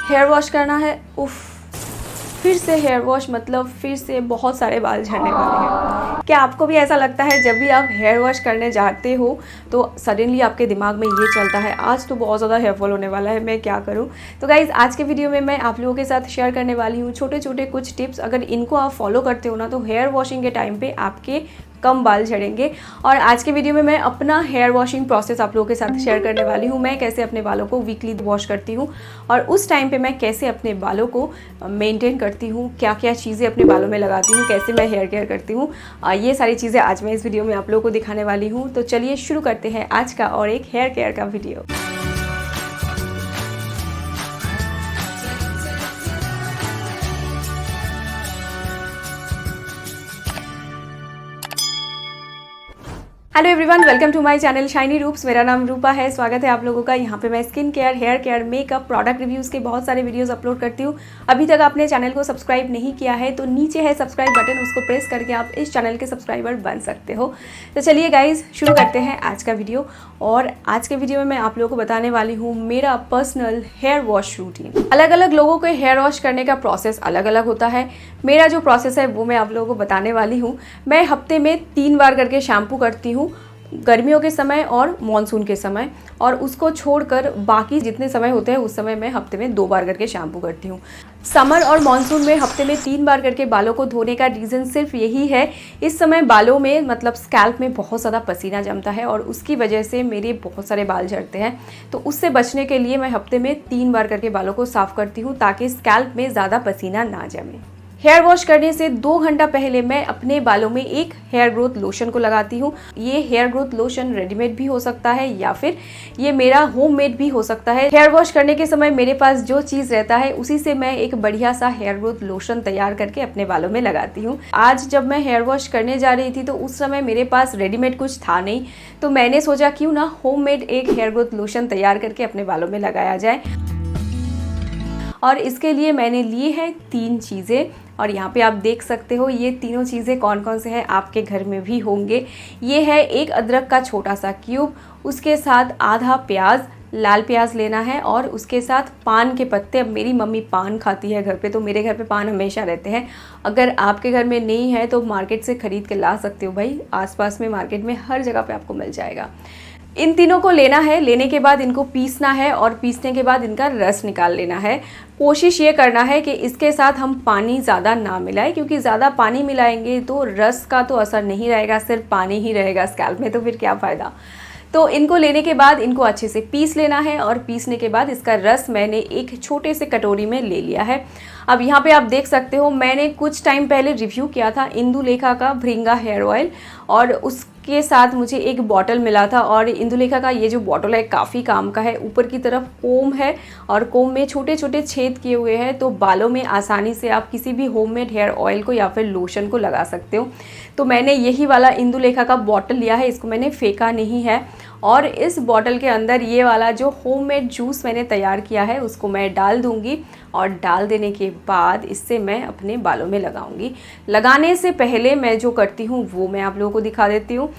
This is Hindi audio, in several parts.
हेयर वॉश करना है, उफ़, फिर से हेयर वॉश मतलब फिर से बहुत सारे बाल झड़ने वाले हैं। क्या आपको भी ऐसा लगता है जब भी आप हेयर वॉश करने जाते हो तो सडनली आपके दिमाग में ये चलता है आज तो बहुत ज़्यादा हेयर फॉल होने वाला है, मैं क्या करूं? तो गाइज़ आज के वीडियो में मैं आप लोगों के साथ शेयर करने वाली हूँ छोटे छोटे कुछ टिप्स। अगर इनको आप फॉलो करते हो ना तो हेयर वॉशिंग के टाइम पे आपके कम बाल झड़ेंगे। और आज के वीडियो में मैं अपना हेयर वॉशिंग प्रोसेस आप लोगों के साथ शेयर करने वाली हूँ। मैं कैसे अपने बालों को वीकली वॉश करती हूँ और उस टाइम पे मैं कैसे अपने बालों को मेंटेन करती हूँ, क्या क्या चीज़ें अपने बालों में लगाती हूँ, कैसे मैं हेयर केयर करती हूँ, ये सारी चीज़ें आज मैं इस वीडियो में आप लोगों को दिखाने वाली हूँ। तो चलिए शुरू करते हैं आज का और एक हेयर केयर का video. Hello everyone, welcome to my channel shiny Roops. मेरा नाम रूपा है। स्वागत है आप लोगों का। यहाँ पे मैं skin care, hair care, makeup, product reviews के बहुत सारे वीडियोस अपलोड करती हूँ। अभी तक आपने चैनल को सब्सक्राइब नहीं किया है तो नीचे है सब्सक्राइब बटन, उसको प्रेस करके आप इस चैनल के सब्सक्राइबर बन सकते हो। तो चलिए गाइज शुरू करते हैं आज का वीडियो। और आज के वीडियो में मैं आप लोगों को बताने वाली हूँ मेरा पर्सनल हेयर वॉश रूटीन। अलग अलग लोगों को हेयर वॉश करने का प्रोसेस अलग अलग होता है। मेरा जो प्रोसेस है वो मैं आप लोगों को बताने वाली हूँ। मैं हफ्ते में 3 बार करके शैम्पू करती हूँ, गर्मियों के समय और मॉनसून के समय, और उसको छोड़कर बाकी जितने समय होते हैं उस समय मैं हफ्ते में 2 बार करके शैम्पू करती हूँ। समर और मॉनसून में हफ्ते में 3 बार करके बालों को धोने का रीज़न सिर्फ यही है, इस समय बालों में मतलब स्कैल्प में बहुत ज़्यादा पसीना जमता है और उसकी वजह से मेरे बहुत सारे बाल झड़ते हैं। तो उससे बचने के लिए मैं हफ्ते में 3 बार करके बालों को साफ़ करती हूँ ताकि स्कैल्प में ज़्यादा पसीना ना जमे। हेयर वॉश करने से 2 घंटा पहले मैं अपने बालों में एक हेयर ग्रोथ लोशन को लगाती हूँ। ये हेयर ग्रोथ लोशन रेडीमेड भी हो सकता है या फिर ये मेरा होममेड भी हो सकता है। हेयर वॉश करने के समय मेरे पास जो चीज़ रहता है उसी से मैं एक बढ़िया सा हेयर ग्रोथ लोशन तैयार करके अपने बालों में लगाती हूँ। आज जब मैं हेयर वॉश करने जा रही थी तो उस समय मेरे पास रेडीमेड कुछ था नहीं, तो मैंने सोचा क्यों ना होममेड एक हेयर ग्रोथ लोशन तैयार करके अपने बालों में लगाया जाए। और इसके लिए मैंने लिए हैं 3 चीज़ें और यहाँ पे आप देख सकते हो ये तीनों चीज़ें कौन कौन से हैं, आपके घर में भी होंगे। ये है एक अदरक का छोटा सा क्यूब, उसके साथ आधा प्याज, लाल प्याज लेना है, और उसके साथ पान के पत्ते। अब मेरी मम्मी पान खाती है घर पे तो मेरे घर पे पान हमेशा रहते हैं। अगर आपके घर में नहीं है तो मार्केट से ख़रीद के ला सकते हो भाई, आसपास में मार्केट में हर जगह पे आपको मिल जाएगा। इन तीनों को लेना है, लेने के बाद इनको पीसना है और पीसने के बाद इनका रस निकाल लेना है। कोशिश ये करना है कि इसके साथ हम पानी ज़्यादा ना मिलाएं, क्योंकि ज़्यादा पानी मिलाएंगे तो रस का तो असर नहीं रहेगा, सिर्फ पानी ही रहेगा स्कैल्प में, तो फिर क्या फ़ायदा। तो इनको लेने के बाद इनको अच्छे से पीस लेना है और पीसने के बाद इसका रस मैंने एक छोटे से कटोरी में ले लिया है। अब यहाँ पे आप देख सकते हो मैंने कुछ टाइम पहले रिव्यू किया था इंदुलेखा का भृंगा हेयर ऑयल, और उसके साथ मुझे एक बॉटल मिला था। और इंदुलेखा का ये जो बॉटल है काफ़ी काम का है। ऊपर की तरफ कोम है और कोम में छोटे छोटे छेद किए हुए हैं, तो बालों में आसानी से आप किसी भी होममेड हेयर ऑयल को या फिर लोशन को लगा सकते हो। तो मैंने यही वाला इंदुलेखा का बॉटल लिया है, इसको मैंने फेंका नहीं है। और इस बॉटल के अंदर ये वाला जो होममेड जूस मैंने तैयार किया है उसको मैं डाल दूंगी, और डाल देने के बाद इससे मैं अपने बालों में लगाऊंगी। लगाने से पहले मैं जो करती हूँ वो मैं आप लोगों को दिखा देती हूँ।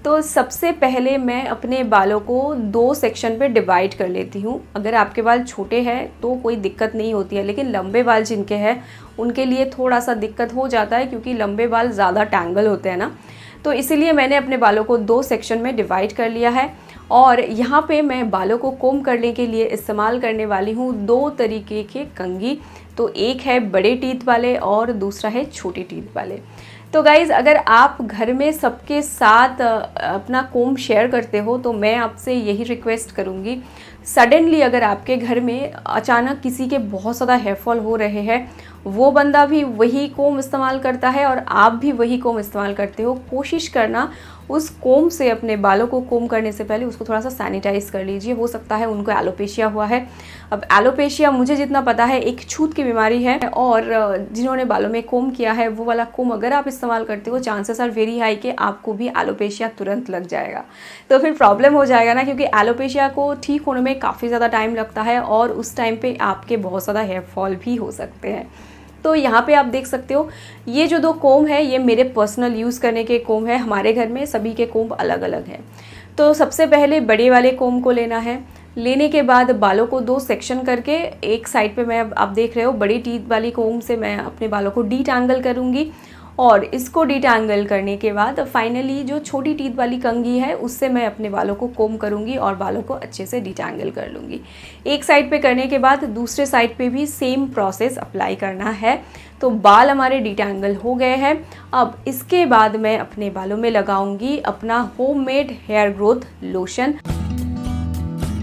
तो सबसे पहले मैं अपने बालों को 2 सेक्शन पे डिवाइड कर लेती हूँ। अगर आपके बाल छोटे हैं तो कोई दिक्कत नहीं होती है, लेकिन लंबे बाल जिनके हैं उनके लिए थोड़ा सा दिक्कत हो जाता है, क्योंकि लंबे बाल ज़्यादा टैंगल होते हैं ना। तो इसीलिए मैंने अपने बालों को 2 सेक्शन में डिवाइड कर लिया है। और यहाँ पे मैं बालों को कोम करने के लिए इस्तेमाल करने वाली हूँ 2 तरीके के कंघी। तो एक है बड़े टीथ वाले और दूसरा है छोटे टीथ वाले। तो गाइज़ अगर आप घर में सबके साथ अपना कोम शेयर करते हो तो मैं आपसे यही रिक्वेस्ट करूँगी, सडनली अगर आपके घर में अचानक किसी के बहुत ज़्यादा हेयर फॉल हो रहे हैं, वो बंदा भी वही कोम इस्तेमाल करता है और आप भी वही कोम इस्तेमाल करते हो, कोशिश करना उस कोम से अपने बालों को कोम करने से पहले उसको थोड़ा सा सैनिटाइज कर लीजिए। हो सकता है उनको एलोपेशिया हुआ है। अब एलोपेशिया मुझे जितना पता है एक छूत की बीमारी है, और जिन्होंने बालों में कोम किया है वो वाला कोम अगर आप इस्तेमाल करते हो चांसेस आर वेरी हाई कि आपको भी एलोपेशिया तुरंत लग जाएगा। तो फिर प्रॉब्लम हो जाएगा ना, क्योंकि एलोपेशिया को ठीक होने में काफ़ी ज़्यादा टाइम लगता है और उस टाइम पे आपके बहुत ज़्यादा हेयर फॉल भी हो सकते हैं। तो यहाँ पे आप देख सकते हो ये जो 2 कोम है ये मेरे पर्सनल यूज़ करने के कोम है। हमारे घर में सभी के कोम अलग अलग हैं। तो सबसे पहले बड़े वाले कोम को लेना है। लेने के बाद बालों को 2 सेक्शन करके एक साइड पे मैं आप देख रहे हो बड़ी टीथ वाली कोम से मैं अपने बालों को डीटैंगल करूँगी और इसको डीटैंगल करने के बाद फाइनली जो छोटी टीथ वाली कंघी है उससे मैं अपने बालों को कोम करूँगी और बालों को अच्छे से डीटैंगल कर लूँगी। एक साइड पे करने के बाद दूसरे साइड पे भी सेम प्रोसेस अप्लाई करना है। तो बाल हमारे डीटैंगल हो गए हैं। अब इसके बाद मैं अपने बालों में लगाऊंगी अपना होममेड हेयर ग्रोथ लोशन।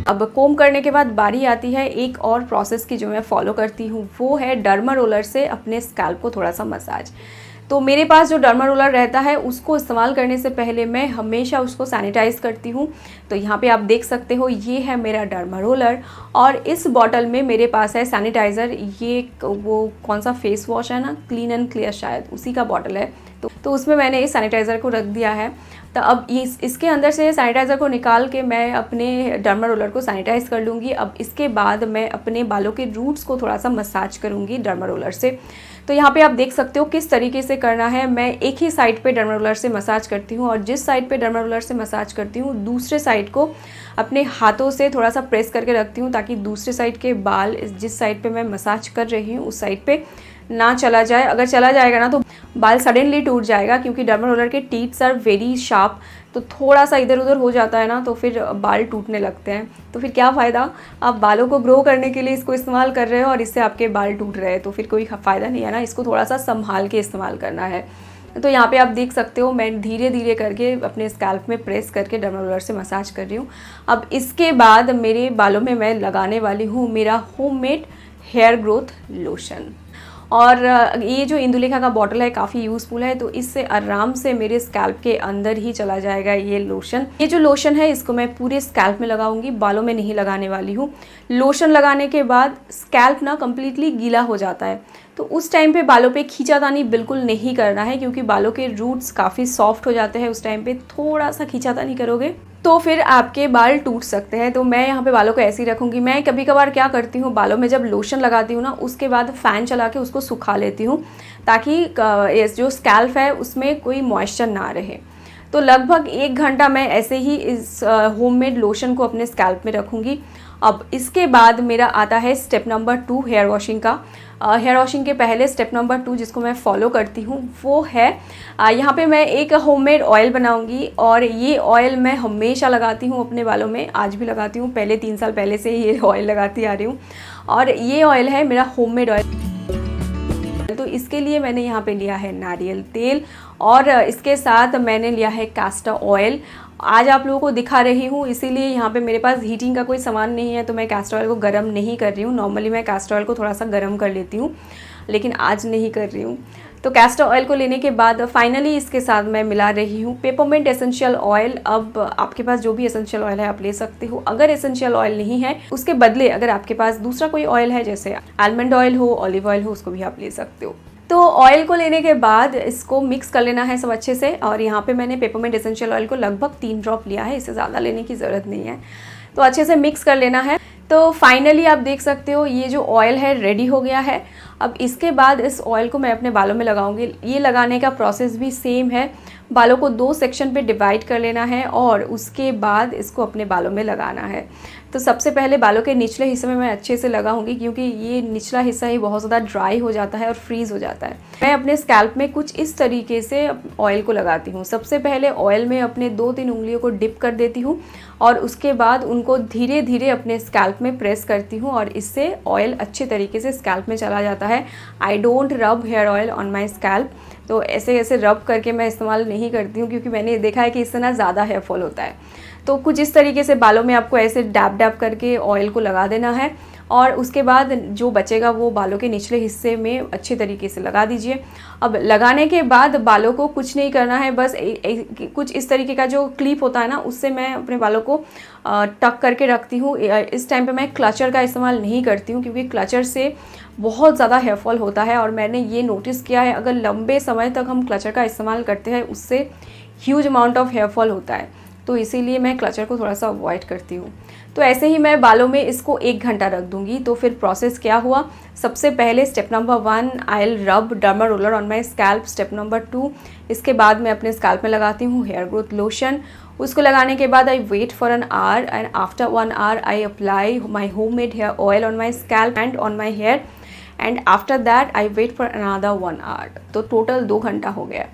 अब कोम करने के बाद बारी आती है एक और प्रोसेस की जो मैं फॉलो करती हूँ, वो है डर्मा रोलर से अपने स्कैल्प को थोड़ा सा मसाज। तो मेरे पास जो डर्मा रोलर रहता है उसको इस्तेमाल करने से पहले मैं हमेशा उसको सैनिटाइज़ करती हूँ। तो यहाँ पे आप देख सकते हो ये है मेरा डर्मा रोलर और इस बॉटल में मेरे पास है सैनिटाइज़र। ये वो कौन सा फेस वॉश है ना, क्लीन एंड क्लियर शायद उसी का बॉटल है। तो उसमें मैंने इस सैनिटाइज़र को रख दिया है। तो अब इसके अंदर से सैनिटाइज़र को निकाल के मैं अपने डर्मा रोलर को सैनिटाइज़ कर लूँगी। अब इसके बाद मैं अपने बालों के रूट्स को थोड़ा सा मसाज करूँगी डर्मा रोलर से। तो यहाँ पे आप देख सकते हो किस तरीके से करना है। मैं एक ही साइड पे डर्मा रोलर से मसाज करती हूँ और जिस साइड पे डर्मा रोलर से मसाज करती हूँ दूसरे साइड को अपने हाथों से थोड़ा सा प्रेस करके रखती हूँ ताकि दूसरे साइड के बाल जिस साइड पे मैं मसाज कर रही हूँ उस साइड पे ना चला जाए। अगर चला जाएगा ना तो बाल सडनली टूट जाएगा, क्योंकि डर्मा रोलर के टीथ्स आर वेरी शार्प। तो थोड़ा सा इधर उधर हो जाता है ना तो फिर बाल टूटने लगते हैं। तो फिर क्या फ़ायदा, आप बालों को ग्रो करने के लिए इसको इस्तेमाल कर रहे हो और इससे आपके बाल टूट रहे हैं, तो फिर कोई फ़ायदा नहीं है ना। इसको थोड़ा सा संभाल के इस्तेमाल करना है। तो यहाँ पे आप देख सकते हो मैं धीरे धीरे करके अपने स्कैल्प में प्रेस करके डर्मा रोलर से मसाज कर रही हूँ। अब इसके बाद मेरे बालों में मैं लगाने वाली हूँ मेरा होममेड हेयर ग्रोथ लोशन। और ये जो इंदुलेखा का बॉटल है काफ़ी यूज़फुल है, तो इससे आराम से मेरे स्कैल्प के अंदर ही चला जाएगा ये लोशन। ये जो लोशन है इसको मैं पूरे स्कैल्प में लगाऊंगी, बालों में नहीं लगाने वाली हूँ। लोशन लगाने के बाद स्कैल्प ना कम्प्लीटली गीला हो जाता है, तो उस टाइम पे बालों पे खींचातानी बिल्कुल नहीं करना है, क्योंकि बालों के रूट्स काफ़ी सॉफ्ट हो जाते हैं। उस टाइम पे थोड़ा सा खींचातानी करोगे तो फिर आपके बाल टूट सकते हैं। तो मैं यहाँ पे बालों को ऐसे ही रखूँगी। मैं कभी कभार क्या करती हूँ, बालों में जब लोशन लगाती हूँ ना उसके बाद फ़ैन चला के उसको सुखा लेती हूँ ताकि जो स्कैल्प है उसमें कोई मॉइस्चर ना रहे। तो लगभग 1 घंटा मैं ऐसे ही इस होममेड लोशन को अपने स्कैल्प में रखूँगी। अब इसके बाद मेरा आता है स्टेप नंबर 2 हेयर वॉशिंग का। हेयर वॉशिंग के पहले स्टेप नंबर 2 जिसको मैं फॉलो करती हूँ वो है यहाँ पे मैं एक होममेड ऑयल बनाऊँगी और ये ऑयल मैं हमेशा लगाती हूँ अपने बालों में, आज भी लगाती हूँ, पहले 3 साल पहले से ये ऑयल लगाती आ रही हूँ। और ये ऑयल है मेरा होममेड ऑयल। तो इसके लिए मैंने यहाँ पे लिया है नारियल तेल और इसके साथ मैंने लिया है कैस्टर ऑयल। आज आप लोगों को दिखा रही हूँ इसीलिए यहाँ पे मेरे पास हीटिंग का कोई सामान नहीं है, तो मैं कैस्टर ऑयल को गर्म नहीं कर रही हूँ। नॉर्मली मैं कैस्टर ऑयल को थोड़ा सा गर्म कर लेती हूँ, लेकिन आज नहीं कर रही हूँ। तो कैस्टर ऑयल को लेने के बाद फाइनली इसके साथ मैं मिला रही हूँ पेपरमिंट एसेंशियल ऑयल। अब आपके पास जो भी एसेंशियल ऑयल है आप ले सकते हो। अगर एसेंशियल ऑयल नहीं है उसके बदले अगर आपके पास दूसरा कोई ऑयल है जैसे आलमंड ऑयल हो, ऑलिव ऑयल हो, उसको भी आप ले सकते हो। तो ऑयल को लेने के बाद इसको मिक्स कर लेना है सब अच्छे से। और यहाँ पे मैंने पेपरमिंट एसेंशियल ऑयल को लगभग 3 ड्रॉप लिया है, इससे ज़्यादा लेने की ज़रूरत नहीं है। तो अच्छे से मिक्स कर लेना है। तो फाइनली आप देख सकते हो ये जो ऑयल है रेडी हो गया है। अब इसके बाद इस ऑयल को मैं अपने बालों में लगाऊंगी। ये लगाने का प्रोसेस भी सेम है, बालों को 2 सेक्शन पे डिवाइड कर लेना है और उसके बाद इसको अपने बालों में लगाना है। तो सबसे पहले बालों के निचले हिस्से में मैं अच्छे से लगाऊंगी, क्योंकि ये निचला हिस्सा ही बहुत ज़्यादा ड्राई हो जाता है और फ्रीज़ हो जाता है। मैं अपने स्कैल्प में कुछ इस तरीके से ऑयल को लगाती हूँ। सबसे पहले ऑयल में अपने 2-3 उंगलियों को डिप कर देती हूँ और उसके बाद उनको धीरे धीरे अपने स्कैल्प में प्रेस करती हूँ और इससे ऑयल अच्छे तरीके से स्कैल्प में चला जाता है। I don't rub hair oil on my scalp. तो ऐसे रब करके मैं इस्तेमाल नहीं करती हूँ, क्योंकि मैंने देखा है कि इससे ना ज़्यादा हेयर फॉल होता है। तो कुछ इस तरीके से बालों में आपको ऐसे डैब डैब करके ऑयल को लगा देना है और उसके बाद जो बचेगा वो बालों के निचले हिस्से में अच्छे तरीके से लगा दीजिए। अब लगाने के बाद बालों को कुछ नहीं करना है, बस कुछ इस तरीके का जो क्लिप होता है ना उससे मैं अपने बालों को टक करके रखती हूँ। इस टाइम पे मैं क्लचर का इस्तेमाल नहीं करती हूँ, क्योंकि क्लचर से बहुत ज़्यादा हेयर फॉल होता है और मैंने ये नोटिस किया है अगर लंबे समय तक हम क्लचर का इस्तेमाल करते हैं उससे huge amount of hair fall होता है। तो इसीलिए मैं क्लचर को थोड़ा सा अवॉइड करती हूँ। तो ऐसे ही मैं बालों में इसको 1 घंटा रख दूँगी। तो फिर प्रोसेस क्या हुआ, सबसे पहले स्टेप नंबर 1 आई विल रब derma roller on my scalp. Step number 2 इसके बाद मैं अपने स्कैल्प में लगाती हूँ हेयर ग्रोथ लोशन। उसको लगाने के बाद I wait for an hour and after 1 hour I apply my homemade hair oil on my scalp and on my hair and after that I wait for another 1 hour. तो टोटल 2 घंटा हो गया।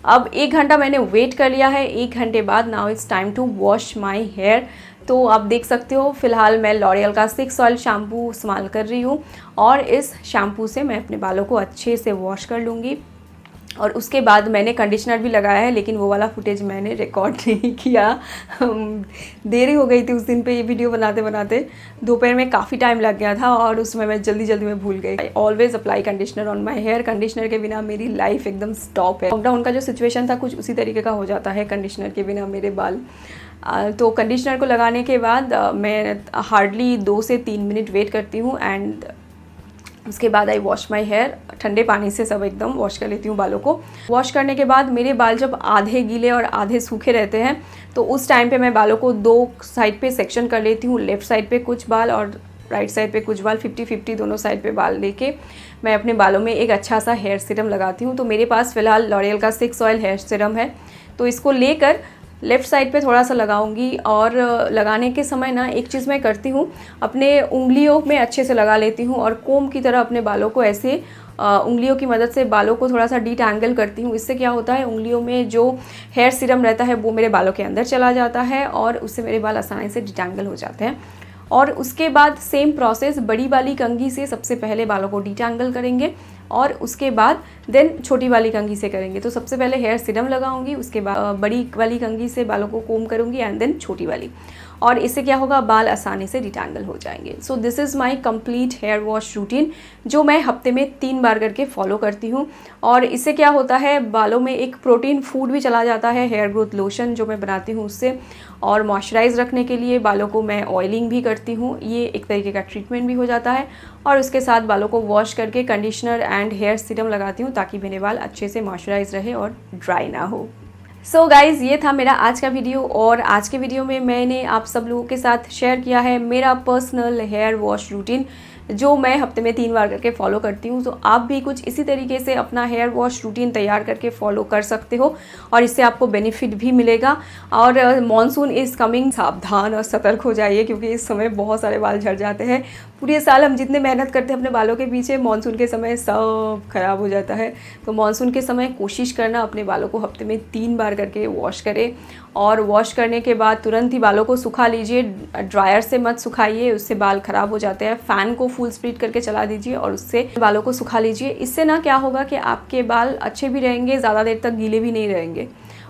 अब 1 घंटा मैंने वेट कर लिया है। 1 घंटे बाद now it's time to wash my hair. तो आप देख सकते हो फ़िलहाल मैं लॉरियल का 6 ऑयल शैम्पू इस्तेमाल कर रही हूँ और इस शैम्पू से मैं अपने बालों को अच्छे से वॉश कर लूँगी। और उसके बाद मैंने कंडीशनर भी लगाया है, लेकिन वो वाला फुटेज मैंने रिकॉर्ड नहीं किया। देरी हो गई थी उस दिन पे ये वीडियो बनाते बनाते, दोपहर में काफ़ी टाइम लग गया था और उसमें मैं जल्दी में भूल गई। I always apply conditioner on my hair. Conditioner के बिना मेरी लाइफ एकदम स्टॉप है। लॉकडाउन का जो सिचुएशन था कुछ उसी तरीके का हो जाता है कंडीशनर के बिना मेरे बाल। तो कंडीशनर को लगाने के बाद मैं हार्डली 2 से 3 मिनट वेट करती हूँ एंड उसके बाद आई वॉश माई हेयर। ठंडे पानी से सब एकदम वॉश कर लेती हूँ बालों को। वॉश करने के बाद मेरे बाल जब आधे गीले और आधे सूखे रहते हैं तो उस टाइम पे मैं बालों को 2 साइड पे सेक्शन कर लेती हूँ। लेफ़्ट साइड पे कुछ बाल और राइट साइड पे कुछ बाल, 50-50 दोनों साइड पे बाल लेके मैं अपने बालों में एक अच्छा सा हेयर सीरम लगाती हूँ। तो मेरे पास फ़िलहाल लॉरियल का 6 ऑयल हेयर सीरम है। तो इसको लेकर लेफ़्ट साइड पे थोड़ा सा लगाऊंगी और लगाने के समय ना एक चीज़ मैं करती हूँ, अपने उंगलियों में अच्छे से लगा लेती हूँ और कोम की तरह अपने बालों को ऐसे उंगलियों की मदद से बालों को थोड़ा सा डिटैंगल करती हूँ। इससे क्या होता है, उंगलियों में जो हेयर सीरम रहता है वो मेरे बालों के अंदर चला जाता है और उससे मेरे बाल आसानी से डिटैंगल हो जाते हैं। और उसके बाद सेम प्रोसेस बड़ी वाली कंघी से सबसे पहले बालों को डिटैंगल करेंगे और उसके बाद देन छोटी वाली कंघी से करेंगे। तो सबसे पहले हेयर सीरम लगाऊंगी, उसके बाद बड़ी वाली कंघी से बालों को कोम करूंगी एंड देन छोटी वाली, और इससे क्या होगा, बाल आसानी से डिटैंगल हो जाएंगे। So this is my complete hair wash routine जो मैं हफ्ते में 3 बार करके फॉलो करती हूँ। और इससे क्या होता है, बालों में एक प्रोटीन फूड भी चला जाता है, हेयर ग्रोथ लोशन जो मैं बनाती हूँ उससे। और मॉइस्चराइज रखने के लिए बालों को मैं ऑयलिंग भी करती हूँ, ये एक तरीके का ट्रीटमेंट भी हो जाता है। और उसके साथ बालों को वॉश करके कंडीशनर एंड हेयर सीरम लगाती हूँ ताकि मेरे बाल अच्छे से मॉइस्चराइज रहे और ड्राई ना हो। सो गाइज़, ये था मेरा आज का वीडियो और आज के वीडियो में मैंने आप सब लोगों के साथ शेयर किया है मेरा पर्सनल हेयर वॉश रूटीन जो मैं हफ्ते में 3 बार करके फॉलो करती हूँ। तो आप भी कुछ इसी तरीके से अपना हेयर वॉश रूटीन तैयार करके फॉलो कर सकते हो और इससे आपको बेनिफिट भी मिलेगा। और मॉनसून इज़ कमिंग, सावधान और सतर्क हो जाइए क्योंकि इस समय बहुत सारे बाल झड़ जाते हैं। पूरे साल हम जितने मेहनत करते हैं अपने बालों के पीछे, मानसून के समय सब खराब हो जाता है। तो मानसून के समय कोशिश करना अपने बालों को हफ्ते में 3 बार करके वॉश करें और वॉश करने के बाद तुरंत ही बालों को सुखा लीजिए। ड्रायर से मत सुखाइए, उससे बाल ख़राब हो जाते हैं। फ़ैन को फुल स्पीड करके चला दीजिए और उससे बालों को सुखा लीजिए। इससे ना क्या होगा कि आपके बाल अच्छे भी रहेंगे, ज़्यादा देर तक गीले भी नहीं रहेंगे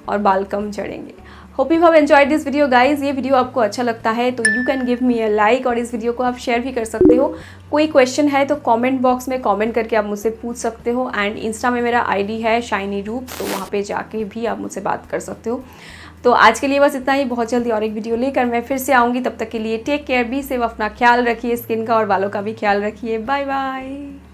और बाल कम झड़ेंगे। Hope you have enjoyed this video guys. ये वीडियो आपको अच्छा लगता है तो you can give me a like और इस वीडियो को आप शेयर भी कर सकते हो। कोई क्वेश्चन है तो कमेंट बॉक्स में कमेंट करके आप मुझसे पूछ सकते हो। एंड इंस्टा में मेरा आईडी है शाइनी रूप, तो वहाँ पे जाके भी आप मुझसे बात कर सकते हो। तो आज के लिए बस इतना ही। बहुत जल्दी और एक वीडियो लेकर मैं फिर से आऊँगी। तब तक के लिए टेक केयर, बी सेफ, अपना ख्याल रखिए, स्किन का और बालों का भी ख्याल रखिए। Bye bye.